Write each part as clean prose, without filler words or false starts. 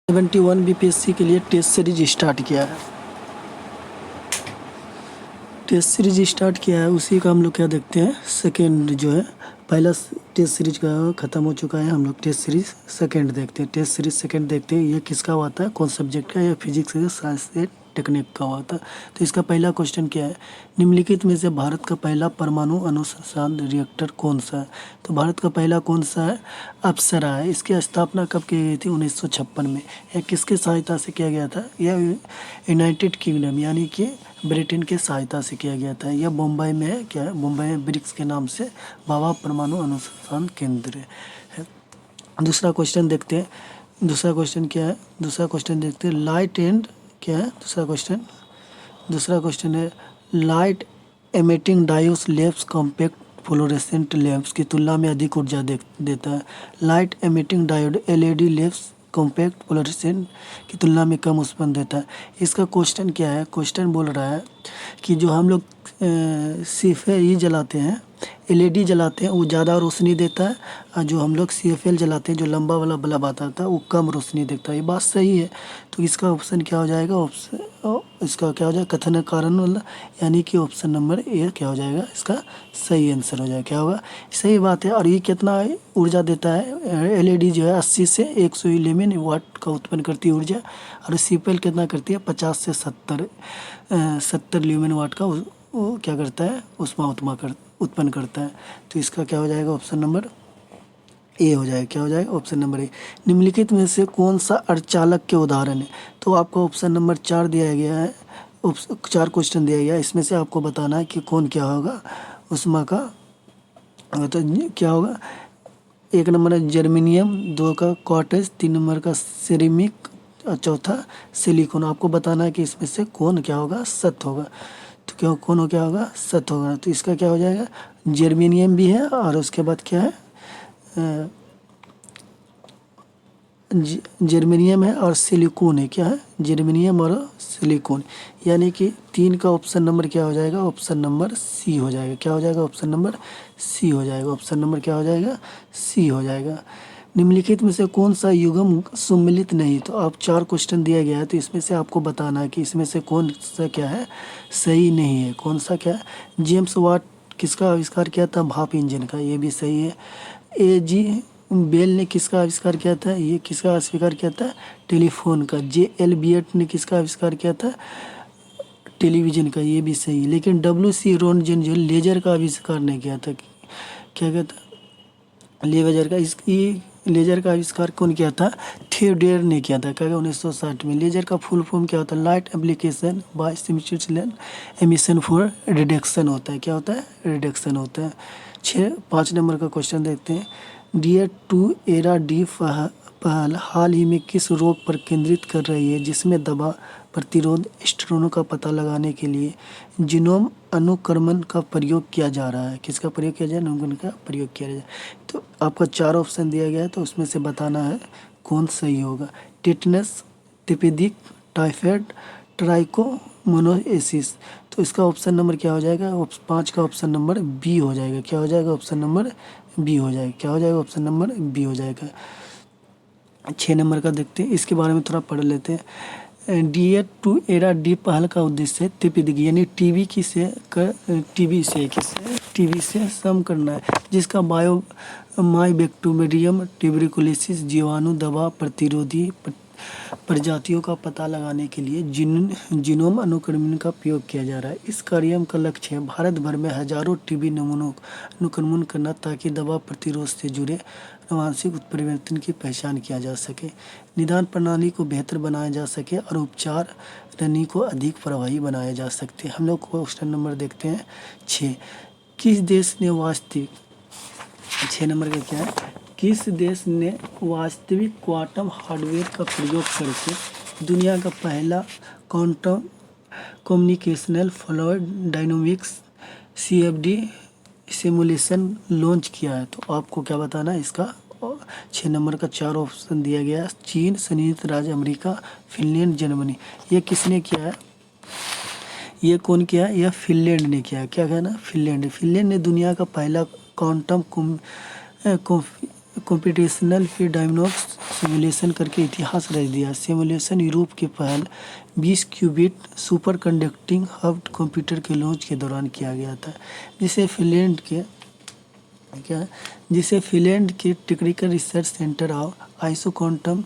71 BPSC के लिए test series start किया है। टेस्ट सीरीज स्टार्ट किया है, उसी का हम लोग क्या देखते हैं, सेकेंड जो है, पहला टेस्ट सीरीज का ख़त्म हो चुका है। हम लोग टेस्ट सीरीज सेकेंड देखते हैं। टेस्ट सीरीज सेकेंड देखते हैं, ये किसका हुआ था, कौन सब्जेक्ट का, या फिजिक्स या साइंस से टेक्निक का हुआ था। तो इसका पहला क्वेश्चन क्या है, निम्नलिखित में से भारत का पहला परमाणु अनुसंधान रिएक्टर कौन सा है। तो भारत का पहला कौन सा है, अप्सरा है। इसकी स्थापना कब की गई थी, 1956 में। यह किसके सहायता से किया गया था, यह यूनाइटेड किंगडम यानी कि ब्रिटेन के सहायता से किया गया था। यह मुंबई में है, क्या है, मुंबई में ब्रिक्स के नाम से भाभा परमाणु अनुसंधान केंद्र है। दूसरा क्वेश्चन देखते हैं, दूसरा क्वेश्चन क्या है, दूसरा क्वेश्चन देखते हैं, लाइट एंड क्या है दूसरा क्वेश्चन है, light emitting diode lamps compact fluorescent lamps की तुलना में अधिक ऊर्जा देता है। Light emitting diode LED lamps compact fluorescent की तुलना में कम उत्पन्न देता है। इसका क्वेश्चन क्या है, क्वेश्चन बोल रहा है कि जो हम लोग सिर्फ ये जलाते हैं, एलईडी जलाते हैं, वो ज़्यादा रोशनी देता है, और जो हम लोग सीएफएल जलाते हैं, जो लंबा वाला बल्ब आता था, वो कम रोशनी देता है। ये बात सही है। तो इसका ऑप्शन क्या हो जाएगा, इसका क्या हो जाएगा, कथन कारण वाला, यानी कि ऑप्शन नंबर ए क्या हो जाएगा, इसका सही आंसर हो जाएगा। क्या होगा, सही बात है। और ये कितना ऊर्जा देता है, एलईडी जो है 80 से 111 वाट का उत्पन्न करती है ऊर्जा, और सीएफएल कितना करती है, 50 से 70 ल्यूमेन वाट का वो क्या करता है, उष्मा उत्पन्न करता है। तो इसका क्या हो जाएगा, ऑप्शन नंबर ए हो जाएगा। क्या हो जाएगा, ऑप्शन नंबर ए। निम्नलिखित में से कौन सा अर्धचालक के उदाहरण है। तो आपको ऑप्शन नंबर 4 दिया गया है, 4 क्वेश्चन दिया गया है, इसमें से आपको बताना है कि कौन क्या होगा उष्मा का। तो क्या होगा, 1 नंबर है जर्मेनियम, 2 का कॉटेज, 3 नंबर का सेरेमिक, और चौथा सिलिकॉन। आपको बताना है कि इसमें से कौन क्या होगा, सत्य होगा। तो क्या होगा, सत्य होगा। तो इसका क्या हो जाएगा, जर्मेनियम भी है, और उसके बाद क्या है, जर्मेनियम है और सिलिकॉन है। क्या है, जर्मेनियम और सिलिकॉन, यानी कि 3 का ऑप्शन नंबर क्या हो जाएगा, ऑप्शन नंबर सी हो जाएगा। क्या हो जाएगा, ऑप्शन नंबर सी हो जाएगा। ऑप्शन नंबर क्या हो जाएगा, सी हो जाएगा। निम्नलिखित में से कौन सा युग्म सम्मिलित नहीं। तो आप 4 क्वेश्चन दिया गया है, तो इसमें से आपको बताना है कि इसमें से कौन सा क्या है, सही नहीं है। कौन सा क्या है, जेम्स वाट किसका आविष्कार किया था, भाप इंजन का, ये भी सही है। ए जी बेल ने किसका आविष्कार किया था, ये किसका आविष्कार किया था, टेलीफोन का। जे एल बियट ने किसका आविष्कार किया था, टेलीविज़न का, ये भी सही है। लेकिन डब्ल्यू सी रोन्टगेन जो लेजर का आविष्कार नहीं किया था। क्या कहता, लेजर का, इसकी लेजर का आविष्कार कौन किया था, थियोडेर ने किया था। क्या 1960 में। लेजर का फुल फॉर्म क्या होता है, light application by simulation emission for reduction होता है। क्या होता है, रिडक्शन होता है। 5 नंबर का क्वेश्चन देखते हैं, डियर टू एरा डी पहल हाल ही में किस रोग पर केंद्रित कर रही है, जिसमें दवा प्रतिरोध स्टेरोनों का पता लगाने के लिए जीनोम अनुक्रमण का प्रयोग किया जा रहा है। किसका प्रयोग किया जाए, अनुक्रमण का प्रयोग किया जाए। तो आपका 4 ऑप्शन दिया गया है, तो उसमें से बताना है कौन सही होगा। टेटनस, टिपिदिक, टाइफाइड, ट्राइकोमोनासिस। तो इसका ऑप्शन नंबर क्या हो जाएगा, 5 का ऑप्शन नंबर बी हो जाएगा। क्या हो जाएगा, ऑप्शन नंबर बी हो जाएगा। क्या हो जाएगा, ऑप्शन नंबर बी हो जाएगा। 6 नंबर का देखते हैं, इसके बारे में थोड़ा पढ़ लेते हैं। डियर टू एरा डी पहल का उद्देश्य टिपिदिक यानी टीबी से सम करना है, जिसका माइबैक्टीरियम ट्यूबरकुलोसिस जीवाणु दवा प्रतिरोधी प्रजातियों का पता लगाने के लिए जीनोम अनुक्रमण का प्रयोग किया जा रहा है। इस कार्यक्रम का लक्ष्य है भारत भर में हजारों टीबी नमूनों का अनुक्रमण करना, ताकि दवा प्रतिरोध से जुड़े आनुवंशिक उत्परिवर्तन की पहचान किया जा सके, निदान प्रणाली को बेहतर बनाया जा सके, और उपचार रणनीति को अधिक प्रभावी बनाया जा सकते। हम लोग क्वेश्चन नंबर देखते हैं 6। किस देश ने वास्तविक 6 नंबर का क्या है, किस देश ने वास्तविक क्वांटम हार्डवेयर का प्रयोग करके दुनिया का पहला quantum communicational fluid dynamics CFD simulation launch किया है। तो आपको क्या बताना है, इसका 6 नंबर का 4 ऑप्शन दिया गया है, चीन, संयुक्त राज्य अमेरिका, फिनलैंड, जर्मनी। ये किसने किया है, ये कौन किया है, यह फिनलैंड ने किया है। क्या कहना, फिनलैंड ने दुनिया का पहला क्वांटम कम्प्यूटेशनल डायनामिक्स सिमुलेशन करके इतिहास रच दिया। सिमुलेशन यूरोप के पहल 20 qubit superconducting hub computer के लॉन्च के दौरान किया गया था, जिसे फिनलैंड के टेक्निकल रिसर्च सेंटर ऑफ आइसो क्वांटम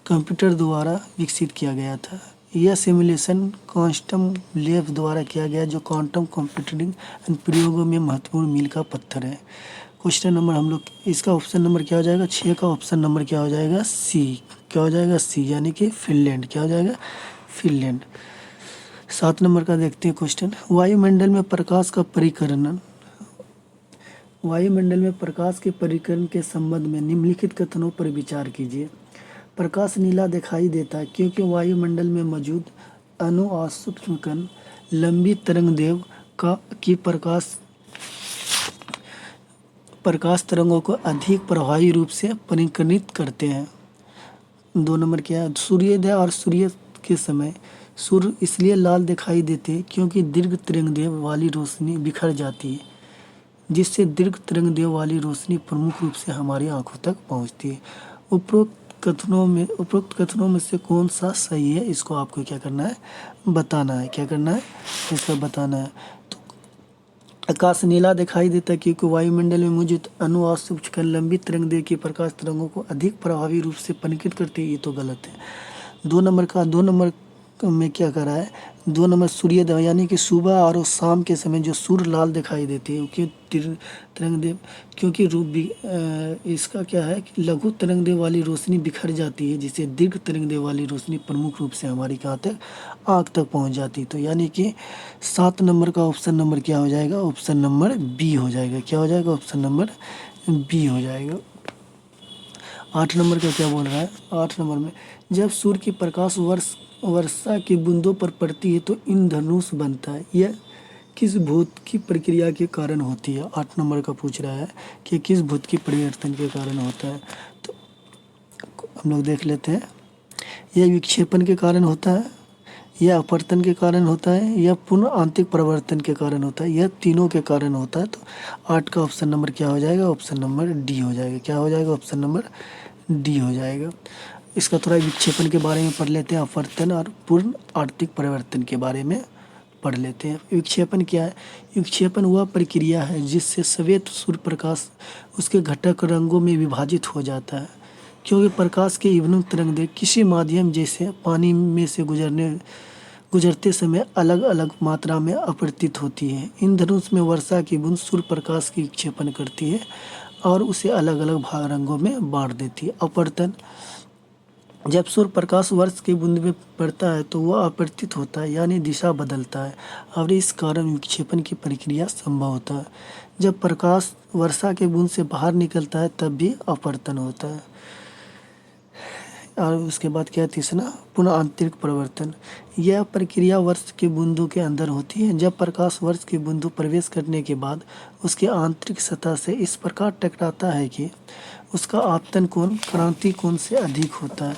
कंप्यूटर द्वारा विकसित किया गया था। यह सिमुलेशन क्वांटम लैब द्वारा किया गया, जो क्वांटम कंप्यूटिंग अनुप्रयोगों में महत्वपूर्ण मील का पत्थर है। क्वेश्चन नंबर हम लोग इसका ऑप्शन नंबर क्या हो जाएगा, 6 का ऑप्शन नंबर क्या हो जाएगा, सी। क्या हो जाएगा, सी, यानी कि फिनलैंड। क्या हो जाएगा, फिनलैंड। 7 नंबर का देखते हैं क्वेश्चन। वायुमंडल में प्रकाश के परिकरण के संबंध में निम्नलिखित कथनों पर विचार कीजिए। प्रकाश नीला दिखाई देता है क्योंकि वायुमंडल में मौजूद अणु और सूक्ष्म कण लंबी तरंगदैर्घ्य की प्रकाश तरंगों को अधिक प्रभावी रूप से परिकर्णित करते हैं। 2 नंबर क्या है, सूर्योदय और सूर्य के समय सूर्य इसलिए लाल दिखाई देते हैं क्योंकि दीर्घ तरंगदैर्घ्य वाली रोशनी बिखर जाती है, जिससे दीर्घ तरंगदैर्घ्य वाली रोशनी प्रमुख रूप से हमारी आंखों तक पहुंचती है। उपरोक्त कथनों में से कौन सा सही है, इसको आपको क्या करना है, बताना है। क्या करना है, इसको बताना है। तो आकाश नीला दिखाई देता है क्योंकि वायुमंडल में मौजूद अणु और सूक्ष्म कण लंबी तरंगदैर्घ्य की प्रकाश तरंगों को अधिक प्रभावी रूप से परिकर्णित करते हैं। ये तो गलत है। 2 नंबर में क्या करा है, 2 नंबर सूर्योदय यानी कि सुबह और शाम के समय जो सूर्य लाल दिखाई देती है क्योंकि इसका क्या है कि लघु तरंगदैर्घ्य वाली रोशनी बिखर जाती है, जिससे दीर्घ तरंगदैर्घ्य वाली रोशनी प्रमुख रूप से हमारी कहाँ तक, आँख तक पहुँच जाती है। तो यानी कि 7 नंबर का ऑप्शन नंबर क्या हो जाएगा, ऑप्शन नंबर बी हो जाएगा। क्या हो जाएगा, ऑप्शन नंबर बी हो जाएगा। 8 नंबर का क्या बोल रहा है, 8 नंबर में जब सूर्य की प्रकाश वर्षा की बूंदों पर पड़ती है तो इंद्रधनुष बनता है। यह किस भौतिक प्रक्रिया के कारण होती है। 8 नंबर का पूछ रहा है कि किस भौतिक परिवर्तन के कारण होता है। तो हम लोग देख लेते हैं। यह विक्षेपण के कारण होता है, यह अपवर्तन के कारण होता है, यह पूर्ण आंतरिक परिवर्तन के कारण होता है, यह तीनों के कारण होता है। तो 8 का ऑप्शन नंबर क्या हो जाएगा, ऑप्शन नंबर डी हो जाएगा। क्या हो जाएगा, ऑप्शन नंबर डी हो जाएगा। इसका थोड़ा विक्षेपण के बारे में पढ़ लेते हैं, अपवर्तन और पूर्ण आंतरिक परिवर्तन के बारे में पढ़ लेते हैं। विक्षेपण क्या है, विक्षेपण वह प्रक्रिया है जिससे श्वेत सूर्य प्रकाश उसके घटक रंगों में विभाजित हो जाता है, क्योंकि प्रकाश के विभिन्न तरंगदैर्घ्य किसी माध्यम जैसे पानी में से गुजरते समय अलग अलग मात्रा में अपवर्तित होती है। इंद्रधनुष में वर्षा की बूंद सूर्य प्रकाश की विक्षेपण करती है और उसे अलग अलग भाग रंगों में बांट देती है। अपवर्तन, जब सूर्य प्रकाश वर्ष की बूंद में पड़ता है तो वह अपवर्तित होता है, यानी दिशा बदलता है, और इस कारण विक्षेपण की प्रक्रिया संभव होता है। जब प्रकाश वर्षा के बूंद से बाहर निकलता है तब भी अपवर्तन होता है। और उसके बाद क्या है, तीसरा पुनः आंतरिक परिवर्तन। यह प्रक्रिया वर्ष के बूंदों के अंदर होती है। जब प्रकाश वर्ष के बूंदों प्रवेश करने के बाद उसके आंतरिक सतह से इस प्रकार टकराता है कि उसका आपतन कोण क्रांति कोण से अधिक होता है,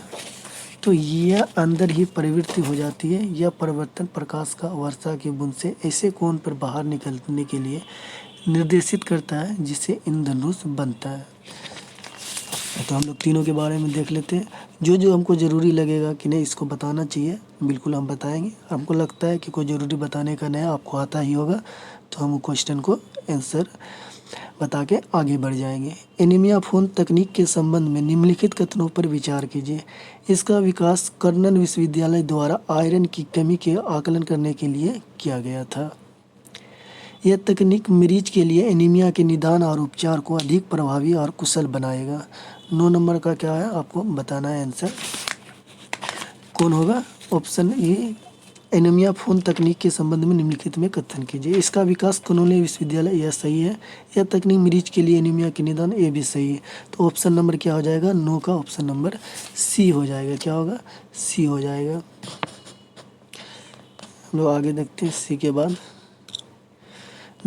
तो यह अंदर ही प्रवृत्ति हो जाती है। यह परिवर्तन प्रकाश का वर्षा की बूंद से ऐसे कोण पर बाहर निकलने के लिए निर्देशित करता है जिससे इंद्रधनुष बनता है। तो हम लोग तीनों के बारे में देख लेते हैं। जो जो हमको ज़रूरी लगेगा कि नहीं इसको बताना चाहिए, बिल्कुल हम बताएंगे। हमको लगता है कि कोई ज़रूरी बताने का नहीं, आपको आता ही होगा, तो हम क्वेश्चन को आंसर बता के आगे बढ़ जाएंगे। एनीमिया फोन तकनीक के संबंध में निम्नलिखित कथनों पर विचार कीजिए। इसका विकास कर्नल विश्वविद्यालय द्वारा आयरन की कमी के आकलन करने के लिए किया गया था। यह तकनीक मरीज के लिए एनीमिया के निदान और उपचार को अधिक प्रभावी और कुशल बनाएगा। 9 नंबर का क्या है, आपको बताना है आंसर कौन होगा, ऑप्शन ए। एनीमिया फोन तकनीक के संबंध में निम्नलिखित में कथन कीजिए। इसका विकास कर्नल विश्वविद्यालय, यह सही है। यह तकनीक मरीज के लिए एनीमिया के निदान, ये भी सही है। तो ऑप्शन नंबर क्या हो जाएगा, 9 का ऑप्शन नंबर सी हो जाएगा। क्या होगा, सी हो जाएगा। हम लोग आगे देखते हैं सी के बाद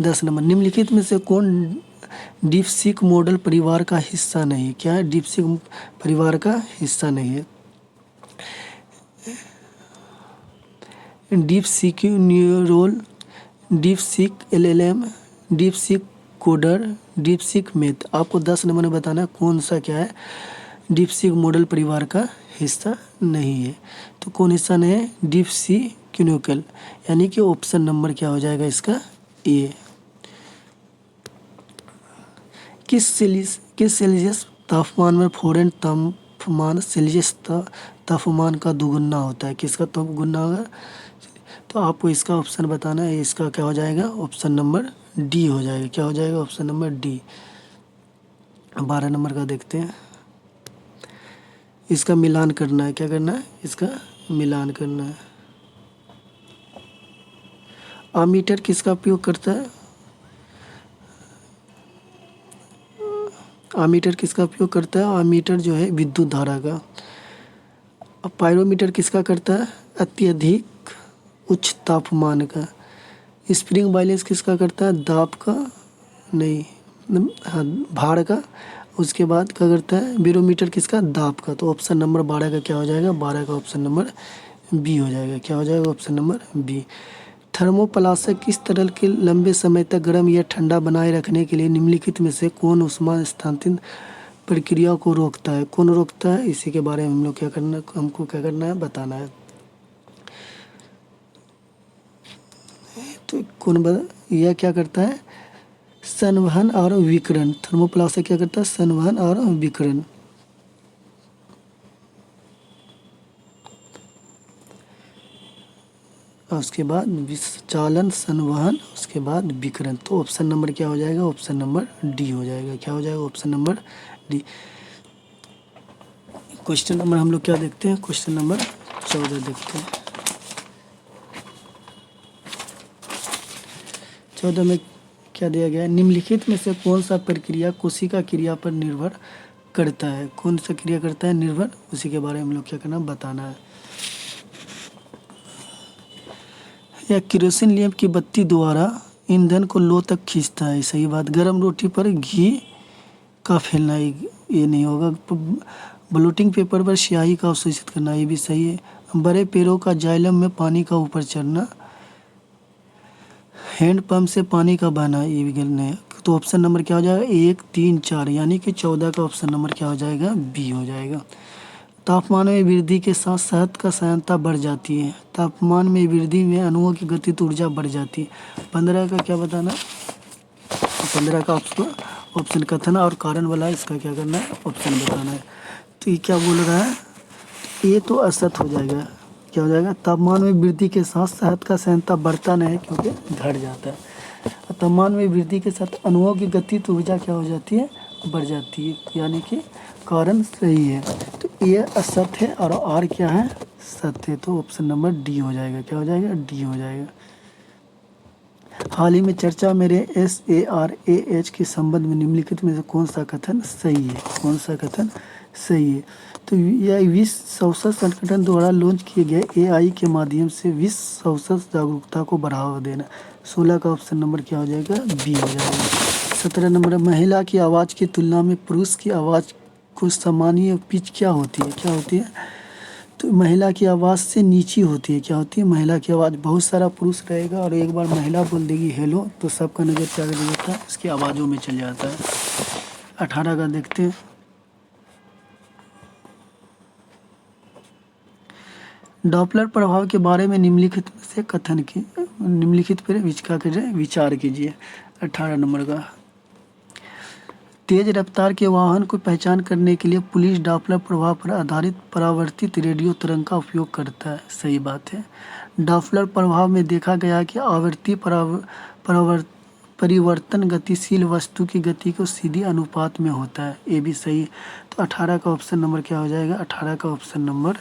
10 नंबर, निम्नलिखित में से कौन डीपसीक मॉडल परिवार का हिस्सा नहीं है। क्या है, डीपसीक परिवार का हिस्सा नहीं है। DeepSeek neural, DeepSeek LLM, DeepSeek coder, DeepSeek math. आपको 10 नंबर में बताना कौन सा क्या है, डीप सी मॉडल परिवार का हिस्सा नहीं है। तो कौन हिस्सा नहीं है? डीप सी क्यूनिकल, यानी कि ऑप्शन नंबर क्या हो जाएगा इसका? ए। किस सेल्सियस तापमान में फॉरेन तापमान सेल्सियस तापमान का दुगुना होता है? किसका दुगुना होगा? तो आपको इसका ऑप्शन बताना है। इसका क्या हो जाएगा? ऑप्शन नंबर डी हो जाएगा। क्या हो जाएगा? Option number D. 12 नंबर का देखते हैं। इसका मिलान करना है। क्या करना है? इसका मिलान करना है। अमीटर किसका उपयोग करता है? अमीटर किसका उपयोग करता है? अमीटर जो है विद्युत धारा का। अब पायरोमीटर किसका करता है? अत्यधिक उच्च तापमान का। स्प्रिंग बैलेंस किसका करता है? दाब का नहीं, हाँ, भार का। उसके बाद क्या करता है? बैरोमीटर किसका? दाब का। तो ऑप्शन नंबर 12 का क्या हो जाएगा? 12 का ऑप्शन नंबर बी हो जाएगा। क्या हो जाएगा? Option number B. थर्मोप्लास्क किस तरल के लंबे समय तक गर्म या ठंडा बनाए रखने के लिए निम्नलिखित में से कौन ऊष्मा स्थानांतरण प्रक्रिया को रोकता है? कौन रोकता है? इसी के बारे में हम लोग हमको क्या करना है? बताना है। तो यह क्या करता है? संवहन और विकिरण। थर्मोप्लास्क क्या करता है? संवहन और विकिरण। और उसके बाद विचालन, संवहन, उसके बाद विकिरण। तो ऑप्शन नंबर क्या हो जाएगा? ऑप्शन नंबर डी हो जाएगा। क्या हो जाएगा? Option number D. Question number हम लोग क्या देखते हैं? क्वेश्चन नंबर 14 देखते हैं। 14 में क्या दिया गया है? निम्नलिखित में से कौन सा प्रक्रिया कोशिका क्रिया पर निर्भर करता है? कौन सा क्रिया करता है निर्भर? उसी के बारे में हम लोग क्या करना? बताना है। या केरोसिन लैंप की बत्ती द्वारा ईंधन को लो तक खींचता है। सही बात। गर्म रोटी पर घी का फैलना, ये नहीं होगा। ब्लोटिंग पेपर पर स्याही का अवशोषित करना, ये भी सही है। बड़े पेड़ों का जाइलम में पानी का ऊपर चढ़ना, हैंड पंप से पानी का बहना, ये भी गलत है। तो ऑप्शन नंबर क्या हो जाएगा? 1, 3, 4, यानी कि 14 का ऑप्शन नंबर क्या हो जाएगा? बी हो जाएगा। तापमान में वृद्धि के साथ शहद का सांद्रता बढ़ जाती है। तापमान में वृद्धि में अणुओं की गतिज ऊर्जा बढ़ जाती है। 15 का क्या बताना? 15 का ऑप्शन कथन और कारण वाला, इसका क्या करना है? ऑप्शन बताना है। तो ये क्या बोल रहा है? ये तो असत हो जाएगा। क्या हो जाएगा? तापमान में वृद्धि के साथ शहद का सांद्रता बढ़ता नहीं, क्योंकि घट जाता है। तापमान में वृद्धि के साथ अणुओं की गतिज ऊर्जा क्या हो जाती है? बढ़ जाती है, यानी कि कारण सही है। तो ये असत्य है और आर क्या है? सत्य है। तो ऑप्शन नंबर डी हो जाएगा। क्या हो जाएगा? डी हो जाएगा। हाल ही में चर्चा मेरे SARAH के संबंध में निम्नलिखित में से कौन सा कथन सही है? कौन सा कथन सही है? तो यह विश्व स्वास्थ्य संगठन द्वारा लॉन्च किए गए AI के माध्यम से विश्व स्वास्थ्य जागरूकता को बढ़ावा देना। 16 का ऑप्शन नंबर क्या हो जाएगा? बी हो जाएगा। 17 नंबर, महिला की आवाज़ की तुलना में पुरुष की आवाज़ को सामान्य पिच क्या होती है? क्या होती है? तो महिला की आवाज़ से नीची होती है। क्या होती है? महिला की आवाज़। बहुत सारा पुरुष रहेगा और एक बार महिला बोल देगी हेलो, तो सबका नज़र क्या कर जाता है? उसकी आवाज़ों में चल जाता है। 18 का देखते हैं। डॉपलर प्रभाव के बारे में निम्नलिखित से कथन की निम्नलिखित पर विचार कीजिए। 18 नंबर का, तेज रफ्तार के वाहन को पहचान करने के लिए पुलिस डॉपलर प्रभाव पर आधारित परावर्तित रेडियो तरंग का उपयोग करता है। सही बात है। डॉपलर प्रभाव में देखा गया कि आवृत्ति परिवर्तन गतिशील वस्तु की गति को सीधी अनुपात में होता है। ये भी सही है। तो 18 का ऑप्शन नंबर क्या हो जाएगा? 18 का ऑप्शन नंबर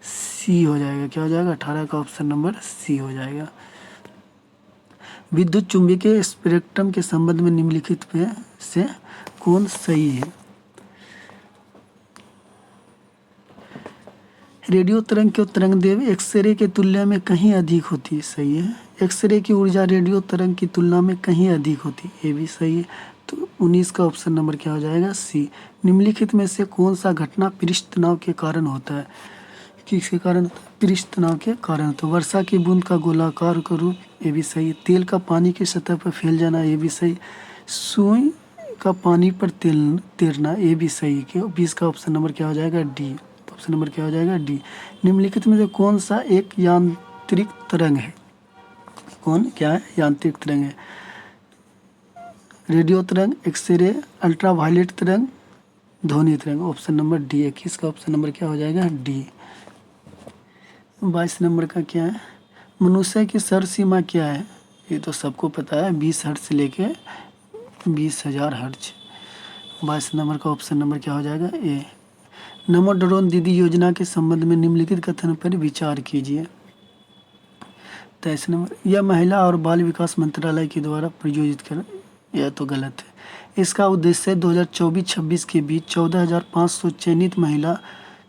सी हो जाएगा। क्या हो जाएगा? 18 का ऑप्शन नंबर सी हो जाएगा। विद्युत चुंबकीय स्पेक्ट्रम के संबंध में निम्नलिखित में से कौन सही है? रेडियो तरंग की तरंगदैर्घ्य एक्सरे के तुलना में कहीं अधिक होती है। सही है। एक्सरे की ऊर्जा रेडियो तरंग की तुलना में कहीं अधिक होती है। ये भी सही है। तो 19 का ऑप्शन नंबर क्या हो जाएगा? सी। निम्नलिखित में से कौन सा घटना पृष्ठ तनाव के कारण होता है? किसके कारण? पृष्ठ तनाव के कारण। तो वर्षा की बूंद का गोलाकार का रूप, ये भी सही है। तेल का पानी की सतह पर फैल जाना, ये भी सही। सुई का पानी पर तैरना, ये भी सही। क्यों? 20 का ऑप्शन नंबर क्या हो जाएगा? डी। ऑप्शन नंबर क्या हो जाएगा? डी। निम्नलिखित में से कौन सा एक यांत्रिक तरंग है? कौन क्या है? यांत्रिक तरंग है। रेडियो तरंग, एक्सरे, अल्ट्रावायलेट तरंग, ध्वनि तरंग। Option number D. 21 का ऑप्शन नंबर क्या हो जाएगा? डी। 22 नंबर का क्या है? मनुष्य की सर सीमा क्या है? ये तो सबको पता है, 20 हर्ट्ज से लेके 20,000 हर्ट्ज। 22 नंबर का ऑप्शन नंबर क्या हो जाएगा? ए। नमो ड्रोन दीदी योजना के संबंध में निम्नलिखित कथन पर विचार कीजिए। 23 नंबर, यह महिला और बाल विकास मंत्रालय के द्वारा प्रायोजित कर, यह तो गलत है। इसका उद्देश्य 2024-26 के बीच 14,500 चयनित महिला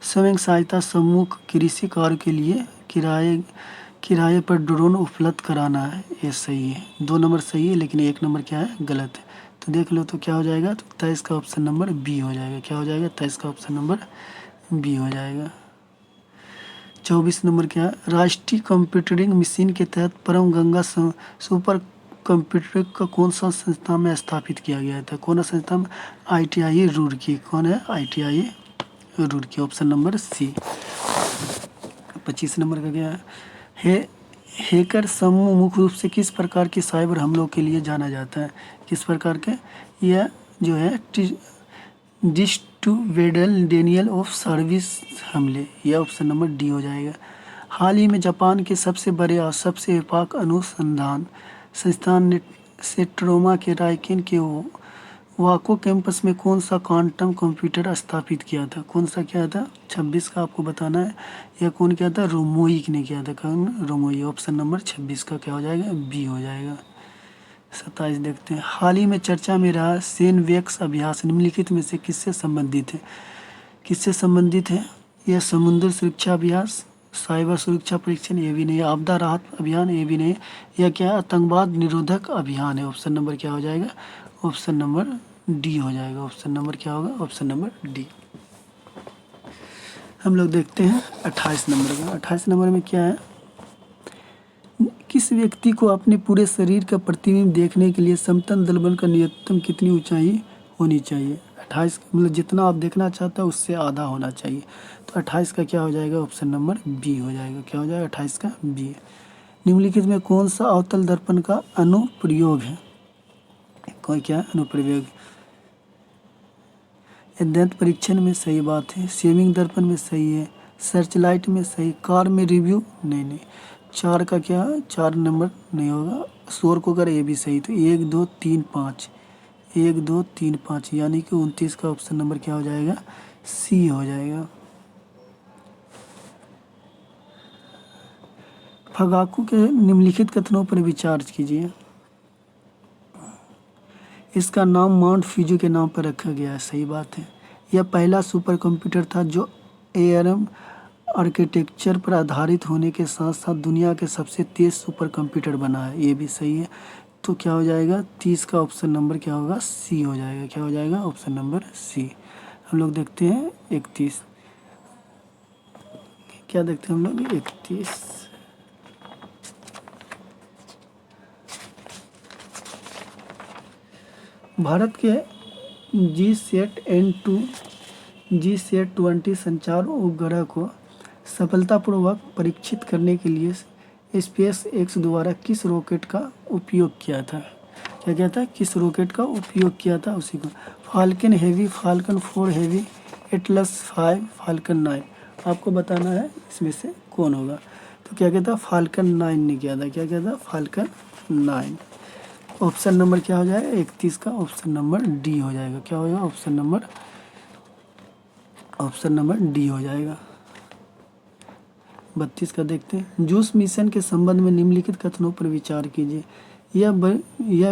स्वयं सहायता समूह कृषि कार्य के लिए किराए पर ड्रोन उपलब्ध कराना है। ये सही है। 2 नंबर सही है, लेकिन 1 नंबर क्या है? गलत है। तो देख लो तो क्या हो जाएगा? तो 23 का ऑप्शन नंबर बी हो जाएगा। क्या हो जाएगा? 23 का ऑप्शन नंबर बी हो जाएगा। 24 नंबर क्या है? राष्ट्रीय कंप्यूटरिंग मिशन के तहत परम गंगा सुपर कंप्यूटर का कौन सा संस्था में स्थापित किया गया था? कौन सा संस्था में? ITI रुड़की। कौन है? ITI Roorkee. Option number C. 25 number का क्या है? हैकर समूह मुख्य रूप से किस प्रकार के साइबर हमलों के लिए जाना जाता है? किस प्रकार के? यह जो है डिस्ट्रीब्यूटेड डेनियल ऑफ सर्विस हमले। यह ऑप्शन नंबर डी हो जाएगा। हाल ही में जापान के सबसे बड़े और सबसे व्यापक अनुसंधान संस्थान ने से ट्रोमा के रायकेन के वाको कैंपस में कौन सा क्वांटम कंप्यूटर स्थापित किया था? कौन सा किया था? 26 का आपको बताना है। यह कौन किया था? रोमोइक ने किया था। कौन? रोमोई। ऑप्शन नंबर 26 का क्या हो जाएगा? बी हो जाएगा। 27 देखते हैं। हाल ही में चर्चा में रहा सेनवेक्स अभ्यास निम्नलिखित में से किससे संबंधित है? किससे संबंधित है? यह समुद्र सुरक्षा अभ्यास, साइबर सुरक्षा परीक्षण, ये भी नहीं। आपदा राहत अभियान, ये भी नहीं। यह क्या है? आतंकवाद निरोधक अभियान है। ऑप्शन नंबर क्या हो जाएगा? ऑप्शन नंबर डी हो जाएगा। ऑप्शन नंबर क्या होगा? Option number D. हम लोग देखते हैं 28 नंबर का। 28 नंबर में क्या है? किस व्यक्ति को अपने पूरे शरीर का प्रतिबिंब देखने के लिए समतल दर्पण का न्यूनतम कितनी ऊंचाई होनी चाहिए? 28 मतलब जितना आप देखना चाहते हो उससे आधा होना चाहिए। तो 28 का क्या हो जाएगा? ऑप्शन नंबर बी हो जाएगा। क्या हो जाएगा? 28 का बी। निम्नलिखित में कौन सा अवतल दर्पण का अनुप्रयोग है? कोई क्या अनुप्रयोग? दंत परीक्षण में सही बात है। सेविंग दर्पण में सही है। सर्च लाइट में सही। कार में रिव्यू नहीं। 4 का क्या? 4 नंबर नहीं होगा। शोर को अगर ये भी सही तो 1 2 3 5, 1 2 3 5 यानी कि 29 का ऑप्शन नंबर क्या हो जाएगा? सी हो जाएगा। फगाकू के निम्नलिखित कथनों पर विचार कीजिए। इसका नाम माउंट फ्यूजी के नाम पर रखा गया है। सही बात है। यह पहला सुपर कंप्यूटर था जो ARM आर्किटेक्चर पर आधारित होने के साथ साथ दुनिया के सबसे तेज सुपर कंप्यूटर बना है। ये भी सही है। तो क्या हो जाएगा? 30 का ऑप्शन नंबर क्या होगा? सी हो जाएगा। क्या हो जाएगा? Option number C. हम लोग देखते हैं 31। क्या देखते हैं हम लोग? 31। भारत के GSAT-20 संचार उपग्रह को सफलतापूर्वक परीक्षित करने के लिए SpaceX द्वारा किस रॉकेट का उपयोग किया था? क्या क्या था? किस रॉकेट का उपयोग किया था? उसी को falcon heavy, falcon 4 heavy, Atlas 5, falcon 9। आपको बताना है इसमें से कौन होगा। तो क्या कहता? फाल्कन 9 ने किया था। क्या कहता? फाल्कन 9। ऑप्शन नंबर क्या हो जाएगा? 31 का ऑप्शन नंबर डी हो जाएगा। क्या होगा? ऑप्शन नंबर डी हो जाएगा। 32 का देखते हैं। जूस मिशन के संबंध में निम्नलिखित कथनों पर विचार कीजिए। यह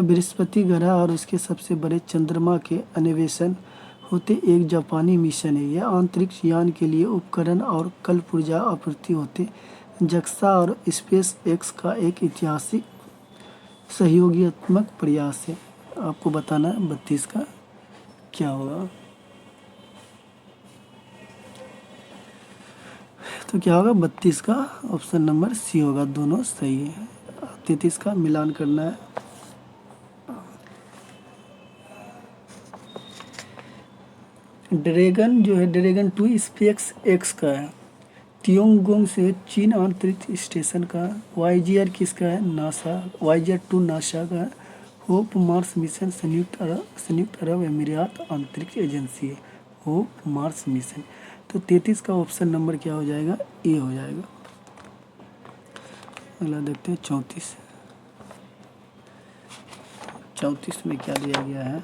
बृहस्पति ग्रह और उसके सबसे बड़े चंद्रमा के अन्वेषण होते एक जापानी मिशन है। यह अंतरिक्ष यान के लिए उपकरण और कल्प ऊर्जा आपूर्ति होते जक्सा और SpaceX का एक ऐतिहासिक सहयोगात्मक प्रयास है। आपको बताना है 32 का क्या होगा। तो क्या होगा? 32 का ऑप्शन नंबर सी होगा। दोनों सही है। 33 का मिलान करना है। ड्रैगन जो है, ड्रैगन 2 स्पेस एक्स का है। तियोंगगोंग से चीन अंतरिक्ष स्टेशन का। YGR किसका है? नासा। YGR-2 नासा का है। होप मार्स मिशन संयुक्त अरब अमीरात अंतरिक्ष एजेंसी है, होप मार्स मिशन। तो 33 का ऑप्शन नंबर क्या हो जाएगा? ए हो जाएगा। अगला देखते हैं 34। 34 में क्या दिया गया है?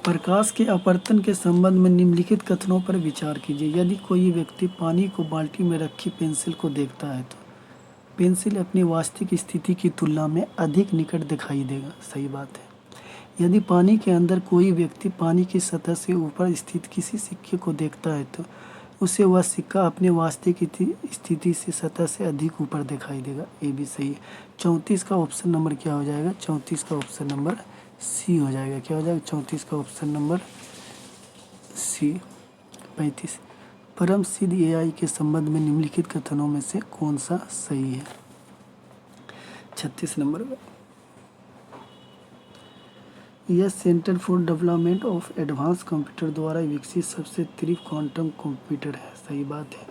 प्रकाश के अपवर्तन के संबंध में निम्नलिखित कथनों पर विचार कीजिए। यदि कोई व्यक्ति पानी को बाल्टी में रखी पेंसिल को देखता है तो पेंसिल अपनी वास्तविक स्थिति की तुलना में अधिक निकट दिखाई देगा। सही बात है। यदि पानी के अंदर कोई व्यक्ति पानी की सतह से ऊपर स्थित किसी सिक्के को देखता है तो उसे वह सिक्का अपने वास्तविक स्थिति से सतह से अधिक ऊपर दिखाई देगा। ये भी सही है। 34 का ऑप्शन नंबर क्या हो जाएगा? 34 का ऑप्शन नंबर सी हो जाएगा। क्या हो जाएगा? 34 का ऑप्शन नंबर सी। 35 परम सिद्ध AI के संबंध में निम्नलिखित कथनों में से कौन सा सही है? 36 नंबर का। यह centre for development of advance computer द्वारा विकसित सबसे तीव्र क्वांटम कंप्यूटर है। सही बात है।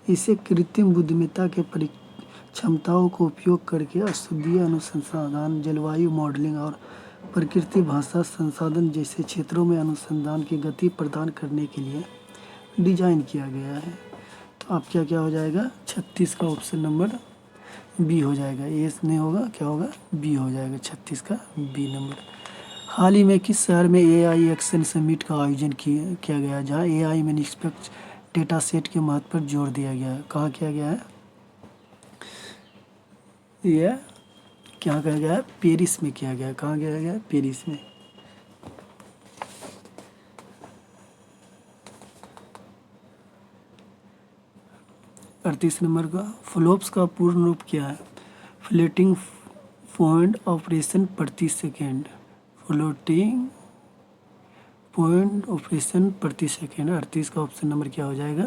इसे कृत्रिम बुद्धिमत्ता के क्षमताओं को उपयोग करके औषधीय अनुसंधान, जलवायु मॉडलिंग और प्रकृति भाषा संसाधन जैसे क्षेत्रों में अनुसंधान की गति प्रदान करने के लिए डिजाइन किया गया है। तो आप क्या क्या हो जाएगा? 36 का ऑप्शन नंबर बी हो जाएगा। ए नहीं होगा, क्या होगा? बी हो जाएगा। 36 का बी नंबर। हाल ही में किस शहर में AI एक्शन समिट का आयोजन किया गया जहां AI में निष्पक्ष डेटा सेट के महत्व पर जोर दिया गया है? कहाँ किया गया है? यह क्या कहा गया है? पेरिस में किया गया है। कहाँ किया गया है? पेरिस में। अड़तीस नंबर का। फ्लोप्स का पूर्ण रूप क्या है? फ्लोटिंग पॉइंट ऑपरेशन प्रति सेकेंड। फ्लोटिंग पॉइंट ऑपरेशन प्रति सेकेंड। 38 का ऑप्शन नंबर क्या हो जाएगा?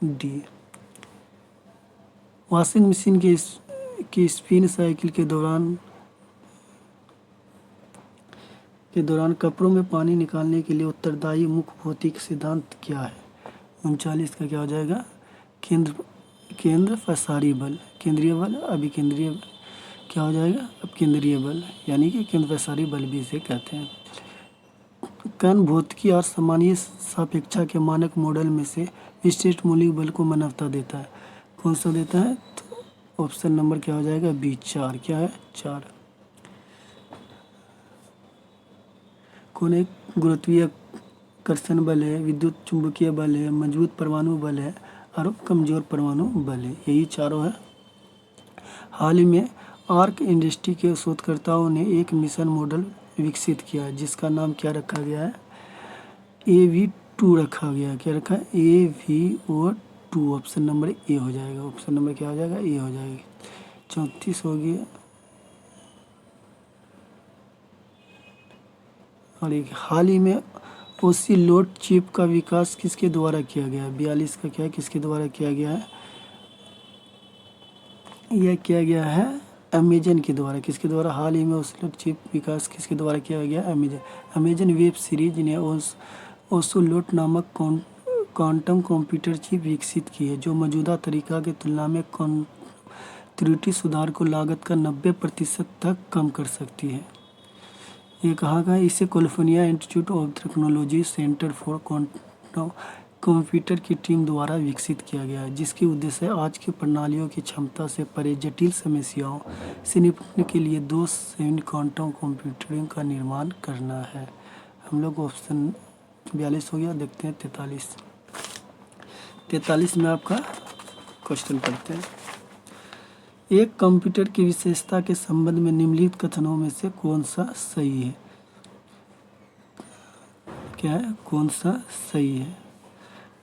डी। वॉशिंग मशीन की स्पिन साइकिल के दौरान कपड़ों में पानी निकालने के लिए उत्तरदायी मुख्य भौतिक सिद्धांत क्या है? 39 का क्या हो जाएगा? केंद्र प्रसारी बल, केंद्रीय बल, अभिकेंद्रीय क्या हो जाएगा? अब केंद्रीय बल, यानी कि केंद्र प्रसारी बल भी इसे कहते हैं। कण भौतिकी और सामान्य सापेक्षा के मानक मॉडल में से विशिष्ट मौलिक बल को मानवता देता है। कौन सा देता है? तो ऑप्शन नंबर क्या हो जाएगा? बी 4। क्या है? 4। कौन एक गुरुत्वाकर्षण बल है, विद्युत चुंबकीय बल है, मजबूत परमाणु बल है और कमजोर परमाणु बल है। यही चारों है। हाल ही में आर्क इंडस्ट्री के शोधकर्ताओं ने एक मिशन मॉडल विकसित किया जिसका नाम क्या रखा गया है? AV2 रखा गया। क्या रखा है? AVO2। ऑप्शन नंबर ए हो जाएगा। ऑप्शन नंबर क्या हो जाएगा? ए हो जाएगा। 34 हो गया। और एक हाल ही में ओसिलोट चिप का विकास किसके द्वारा किया गया है? 42 का क्या है? किसके द्वारा किया गया है? यह किया गया है अमेजन के द्वारा। किसके द्वारा? हाल ही में ओसिलोट चिप विकास किसके द्वारा किया गया? अमेजन वेब सीरीज ने ओसिलोट नामक क्वांटम कंप्यूटर चिप विकसित की है जो मौजूदा तरीका की तुलना में त्रुटि सुधार को लागत का 90% तक कम कर सकती है। ये कहाँ का है? इसे California institute of technology centre for quantum computer की टीम द्वारा विकसित किया गया है जिसकी उद्देश्य आज की प्रणालियों की क्षमता से परे जटिल समस्याओं से निपटने के लिए 2 श्रेणी क्वांटम कंप्यूटिंग का निर्माण करना है। हम लोग ऑप्शन 42 हो गया। देखते हैं 43। 43 में आपका क्वेश्चन पढ़ते हैं। एक कंप्यूटर की विशेषता के संबंध में निम्नलिखित कथनों में से कौन सा सही है? क्या है? कौन सा सही है?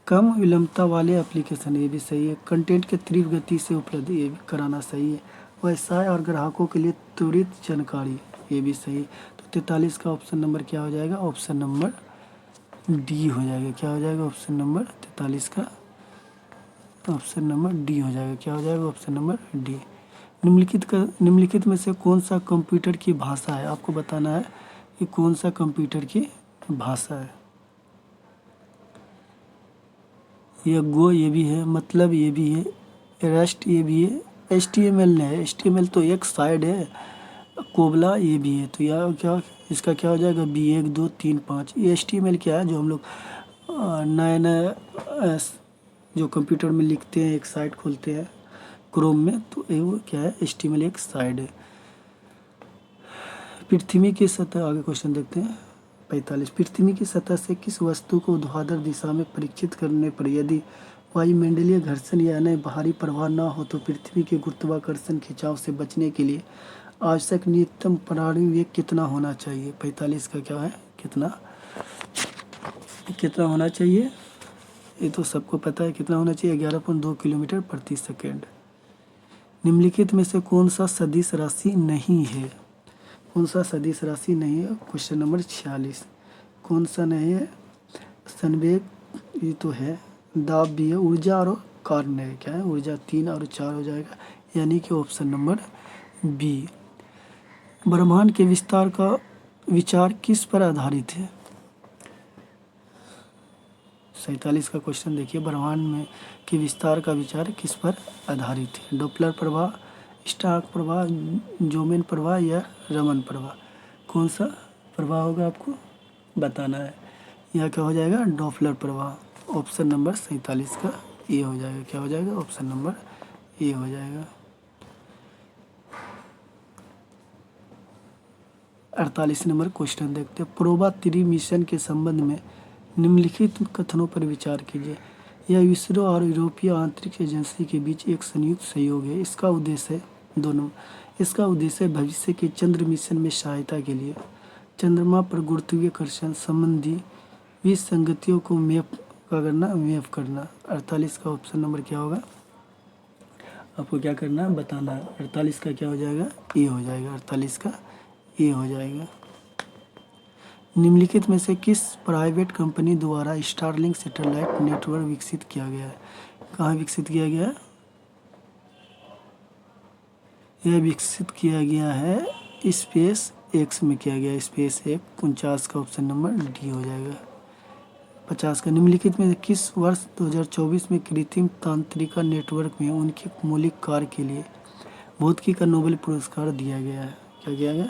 कम विलंबता वाले एप्लीकेशन, ये भी सही है। कंटेंट के तीव्र गति से उपलब्ध, ये भी कराना सही है। व्यवसाय और ग्राहकों के लिए त्वरित जानकारी, ये भी सही है। तो 43 का ऑप्शन नंबर क्या हो जाएगा? ऑप्शन नंबर डी हो जाएगा। क्या हो जाएगा? ऑप्शन नंबर 43 का ऑप्शन नंबर डी हो जाएगा। क्या हो जाएगा? Option number D. निम्नलिखित में से कौन सा कंप्यूटर की भाषा है, आपको बताना है कि कौन सा कंप्यूटर की भाषा है। ये गो ये भी है, मतलब ये भी है, रस्ट ये भी है, HTML नहीं है, HTML तो एक साइड है, कोबला ये भी है। तो यह क्या, इसका क्या हो जाएगा, बी 1 2 3 5। ये HTML क्या है, जो हम लोग नए नए जो कंप्यूटर में लिखते हैं, एक साइट खोलते हैं क्रोम में, तो ये वो क्या है, HTML एक साइड है। पृथ्वी की सतह, आगे क्वेश्चन देखते हैं 45। पृथ्वी की सतह से किस वस्तु को ऊर्ध्वाधर दिशा में परीक्षित करने पर यदि वायुमंडलीय घर्षण या अन्य बाहरी प्रभाव न हो तो पृथ्वी के गुरुत्वाकर्षण खिंचाव से बचने के लिए आवश्यक न्यूनतम प्रारंभिक वेग कितना होना चाहिए। 45 का क्या है, कितना होना चाहिए, ये तो सबको पता है कितना होना चाहिए, 11.2 किलोमीटर प्रति सेकेंड। निम्नलिखित में से कौन सा सदिश राशि नहीं है, कौन सा सदिश राशि नहीं है, क्वेश्चन नंबर 46। कौन सा नहीं है, संवेग ये तो है, दाब भी है, ऊर्जा और कारण है, क्या है, ऊर्जा 3 और 4 हो जाएगा, यानी कि ऑप्शन नंबर बी। ब्रह्मांड के विस्तार का विचार किस पर आधारित है। 47 का क्वेश्चन देखिए, ब्रह्मांड में के विस्तार का विचार किस पर आधारित है। डॉपलर प्रभाव, स्टार्क प्रभाव, जोमेन प्रभाव या रमन प्रभाव, कौन सा प्रभाव होगा आपको बताना है। यह क्या हो जाएगा, डॉपलर प्रभाव। ऑप्शन नंबर 47 का ए हो जाएगा, क्या हो जाएगा, ऑप्शन नंबर ए हो जाएगा। 48 नंबर क्वेश्चन देखते हैं, प्रोबा 3 मिशन के संबंध में निम्नलिखित कथनों पर विचार कीजिए। यह इसरो और यूरोपीय अंतरिक्ष एजेंसी के बीच एक संयुक्त सहयोग है। इसका उद्देश्य भविष्य के चंद्र मिशन में सहायता के लिए चंद्रमा पर गुरुत्वाकर्षण संबंधी विसंगतियों को मैप करना। 48 का ऑप्शन नंबर क्या होगा, आपको क्या करना है बताना है। 48 का क्या हो जाएगा, ए हो जाएगा, 48 का ए हो जाएगा। निम्नलिखित में से किस प्राइवेट कंपनी द्वारा स्टारलिंक सैटेलाइट नेटवर्क विकसित किया गया है, कहाँ विकसित किया गया है, यह विकसित किया गया है स्पेस एक्स में किया गया, स्पेस एक्स। 49 का ऑप्शन नंबर डी हो जाएगा। 50 का, निम्नलिखित में किस वर्ष 2024 में कृत्रिम तांत्रिका नेटवर्क में उनके मौलिक कार्य के लिए भौतिकी का नोबेल पुरस्कार दिया गया है, क्या किया गया,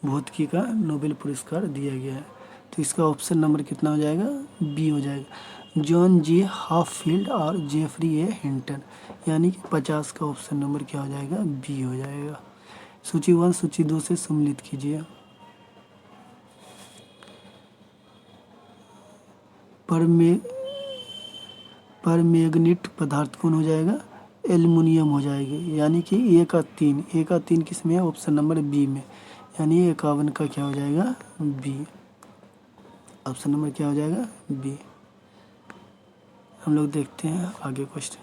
भौतिकी का नोबेल पुरस्कार दिया गया है। तो इसका ऑप्शन नंबर कितना हो जाएगा, बी हो जाएगा, जॉन जी हाफील्ड और जेफरी ए हिंटन, यानी कि 50 का ऑप्शन नंबर क्या हो जाएगा, बी हो जाएगा। सूची 1 सूची 2 से सम्मिलित कीजिए। परमैग्नेट पदार्थ कौन हो जाएगा, एल्युमिनियम हो जाएगी, यानी कि ए का 3 किस में है, ऑप्शन नंबर बी में, यानी 51 का क्या हो जाएगा, बी, ऑप्शन नंबर क्या हो जाएगा, बी। हम लोग देखते हैं आगे क्वेश्चन।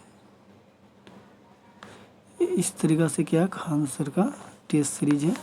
इस तरीक़ा से क्या आंसर का टेस्ट सीरीज है।